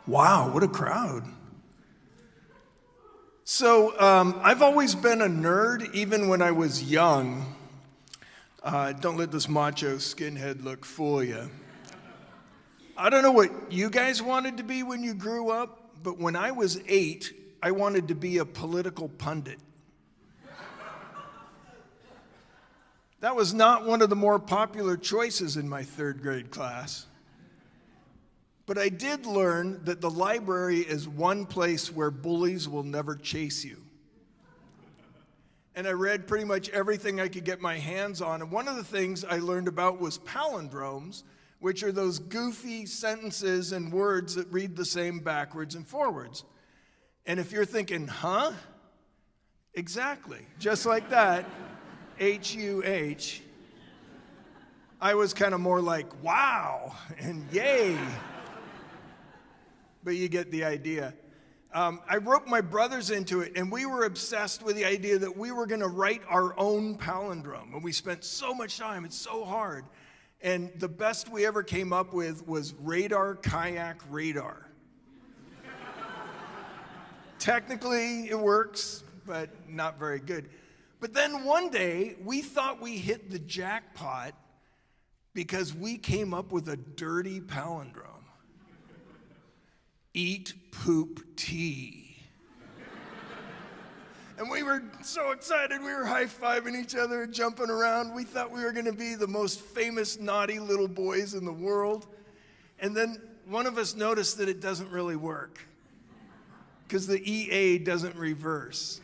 Wow, what a crowd. So I've always been a nerd, even when I was young. Don't let this macho skinhead look fool you. I don't know what you guys wanted to be when you grew up, but when I was 8, I wanted to be a political pundit. That was not one of the more popular choices in my 3rd grade class. But I did learn that the library is one place where bullies will never chase you. And I read pretty much everything I could get my hands on. And one of the things I learned about was palindromes, which are those goofy sentences and words that read the same backwards and forwards. And if you're thinking, huh? Exactly, just like that, H-U-H. I was kind of more like, wow, and yay. But you get the idea. I roped my brothers into it, and we were obsessed with the idea that we were going to write our own palindrome. And we spent so much time, it's so hard. And the best we ever came up with was radar, kayak, radar. Technically, it works, but not very good. But then one day, we thought we hit the jackpot because we came up with a dirty palindrome. Eat, poop, tea. And we were so excited, we were high-fiving each other, jumping around. We thought we were gonna be the most famous naughty little boys in the world. And then one of us noticed that it doesn't really work because the EA doesn't reverse.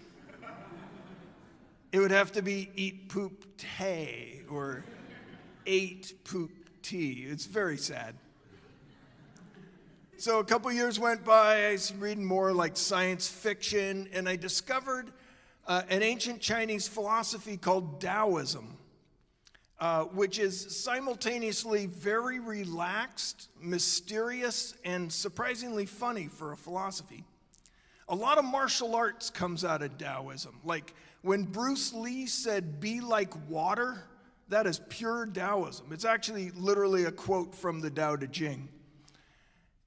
It would have to be eat, poop, tay, or ate, poop, tea. It's very sad. So a couple years went by, I was reading more like science fiction, and I discovered an ancient Chinese philosophy called Daoism, which is simultaneously very relaxed, mysterious, and surprisingly funny for a philosophy. A lot of martial arts comes out of Daoism. Like when Bruce Lee said, "Be like water," that is pure Daoism. It's actually literally a quote from the Tao Te Ching.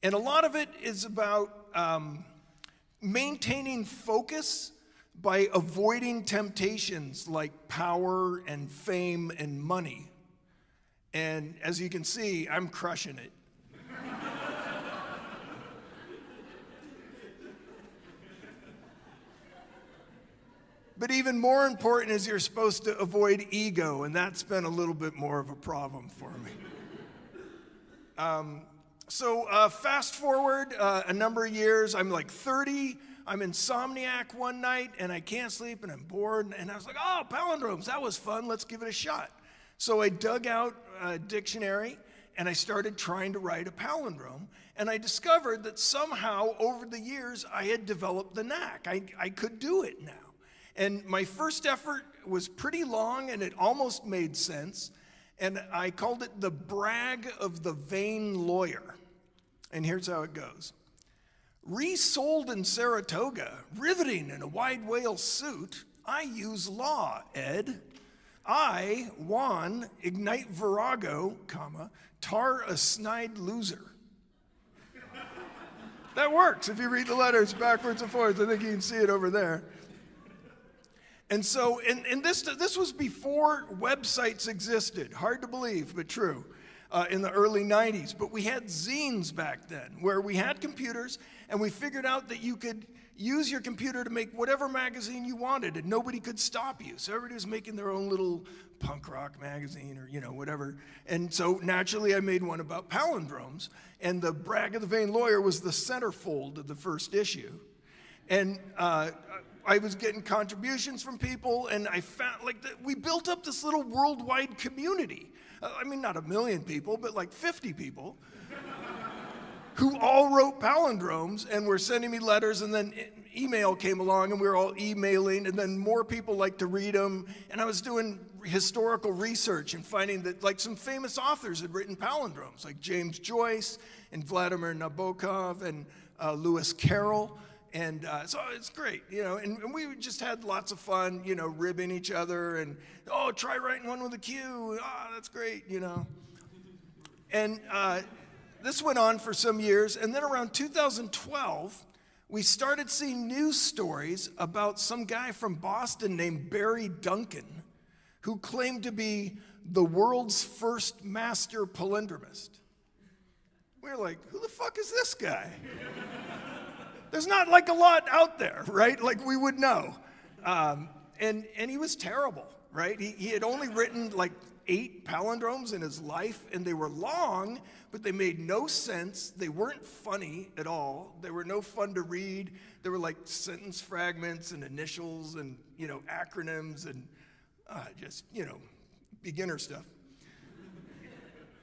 And a lot of it is about maintaining focus by avoiding temptations like power and fame and money. And as you can see, I'm crushing it. But even more important is you're supposed to avoid ego, and that's been a little bit more of a problem for me. So fast forward a number of years, I'm like 30, I'm insomniac one night, and I can't sleep, and I'm bored, and I was like, oh, palindromes, that was fun, let's give it a shot. So I dug out a dictionary, and I started trying to write a palindrome, and I discovered that somehow over the years, I had developed the knack. I could do it now. And my first effort was pretty long, and it almost made sense. And I called it the brag of the vain lawyer. And here's how it goes. Resold in Saratoga, riveting in a wide whale suit, I use law, Ed. I, Juan, ignite virago, comma, tar a snide loser. That works if you read the letters backwards and forwards. I think you can see it over there. And so, and this was before websites existed, hard to believe, but true, in the early 90s. But we had zines back then, where we had computers, and we figured out that you could use your computer to make whatever magazine you wanted, and nobody could stop you. So everybody was making their own little punk rock magazine, or whatever. And so naturally, I made one about palindromes, and the brag of the vain lawyer was the centerfold of the first issue. And I was getting contributions from people, and I found we built up this little worldwide community. I mean, not 1 million people, but like 50 people who all wrote palindromes and were sending me letters, and then email came along, and we were all emailing, and then more people liked to read them. And I was doing historical research and finding that like some famous authors had written palindromes, like James Joyce and Vladimir Nabokov and Lewis Carroll. And so it's great, and we just had lots of fun, ribbing each other, and, oh, try writing one with a Q, oh, that's great, And this went on for some years, and then around 2012, we started seeing news stories about some guy from Boston named Barry Duncan, who claimed to be the world's first master palindromist. We were like, who the fuck is this guy? There's not like a lot out there, right? Like we would know. And he was terrible, right? He had only written like 8 palindromes in his life, and they were long, but they made no sense. They weren't funny at all. They were no fun to read. They were like sentence fragments and initials and, acronyms and just, beginner stuff.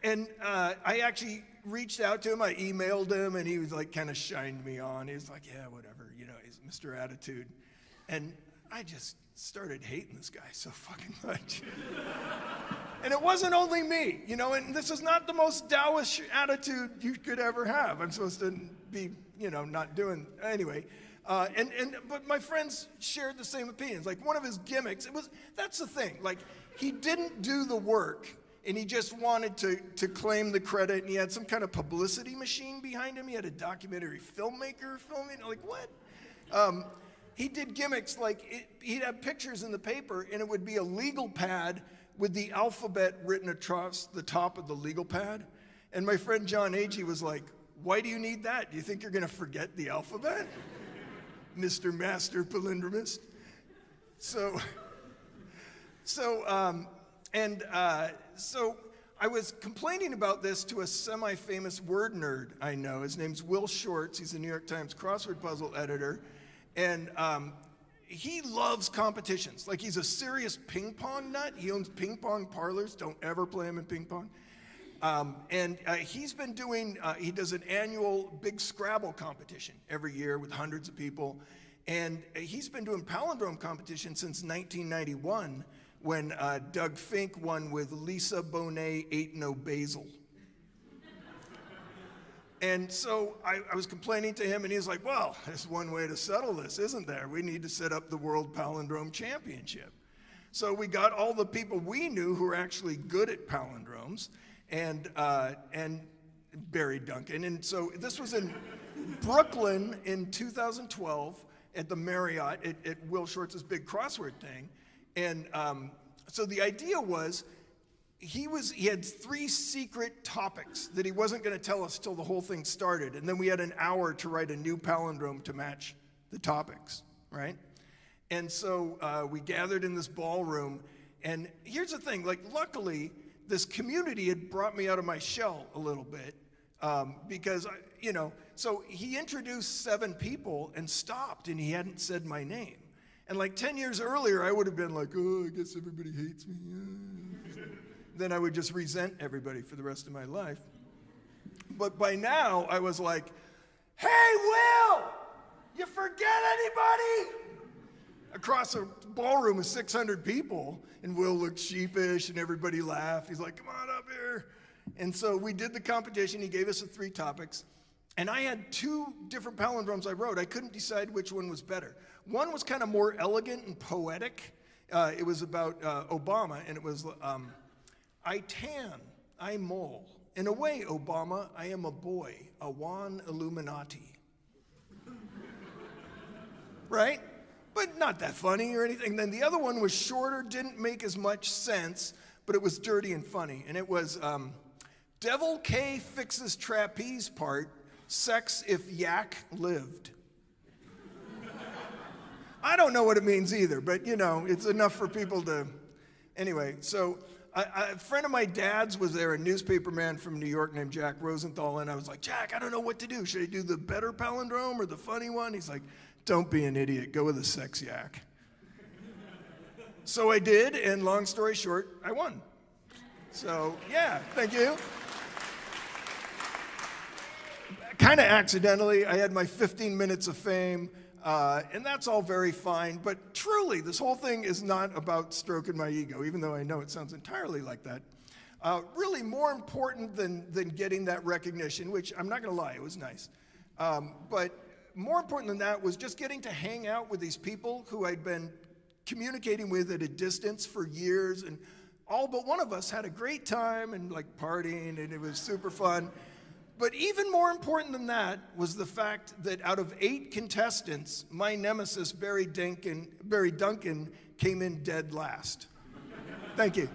And I actually reached out to him. I emailed him, and he was like kind of shined me on. He was like, yeah, whatever, he's Mr. Attitude. And I just started hating this guy so fucking much. And it wasn't only me, and this is not the most Taoist attitude you could ever have. I'm supposed to be, not doing, anyway. But my friends shared the same opinions. Like one of his gimmicks, that's the thing. Like he didn't do the work, and he just wanted to claim the credit, and he had some kind of publicity machine behind him. He had a documentary filmmaker filming, like what? He did gimmicks like he'd have pictures in the paper, and it would be a legal pad with the alphabet written across the top of the legal pad. And my friend John Agee was like, why do you need that? Do you think you're going to forget the alphabet? Mr. Master Palindromist. So I was complaining about this to a semi-famous word nerd I know. His name's Will Shorts. He's a New York Times crossword puzzle editor. And he loves competitions. Like he's a serious ping pong nut. He owns ping pong parlors. Don't ever play him in ping pong. He's been doing, he does an annual big Scrabble competition every year with hundreds of people. And he's been doing palindrome competition since 1991 when Doug Fink won with Lisa Bonet ate no basil. And so I was complaining to him, and he was like, well, there's one way to settle this, isn't there? We need to set up the World Palindrome Championship. So we got all the people we knew who were actually good at palindromes, and Barry Duncan. And so this was in Brooklyn in 2012 at the Marriott at Will Shorts' big crossword thing. And so the idea was, he had 3 secret topics that he wasn't going to tell us till the whole thing started. And then we had an hour to write a new palindrome to match the topics, right? And so we gathered in this ballroom. And here's the thing, like luckily, this community had brought me out of my shell a little bit because, so he introduced 7 people and stopped, and he hadn't said my name. And like 10 years earlier, I would have been like, oh, I guess everybody hates me. Then I would just resent everybody for the rest of my life. But by now, I was like, hey, Will, you forget anybody? Across a ballroom of 600 people, and Will looked sheepish, and everybody laughed. He's like, come on up here. And so we did the competition. He gave us the 3 topics. And I had 2 different palindromes I wrote. I couldn't decide which one was better. One was kind of more elegant and poetic. It was about Obama, and it was... I tan, I mole. In a way, Obama, I am a boy, a wan Illuminati. Right? But not that funny or anything. Then the other one was shorter, didn't make as much sense, but it was dirty and funny. And it was Devil K fixes trapeze part, sex if yak lived. I don't know what it means either, but it's enough for people to... Anyway, so... a friend of my dad's was there, a newspaper man from New York named Jack Rosenthal, and I was like, Jack, I don't know what to do. Should I do the better palindrome or the funny one? He's like, don't be an idiot. Go with the sex yak. So I did, and long story short, I won. So, yeah, thank you. Kind of accidentally, I had my 15 minutes of fame. And that's all very fine, but truly, this whole thing is not about stroking my ego, even though I know it sounds entirely like that. Really more important than getting that recognition, which I'm not going to lie, it was nice. But more important than that was just getting to hang out with these people who I'd been communicating with at a distance for years, and all but one of us had a great time and like partying, and it was super fun. But even more important than that was the fact that out of 8 contestants, my nemesis, Barry Duncan, came in dead last. Thank you.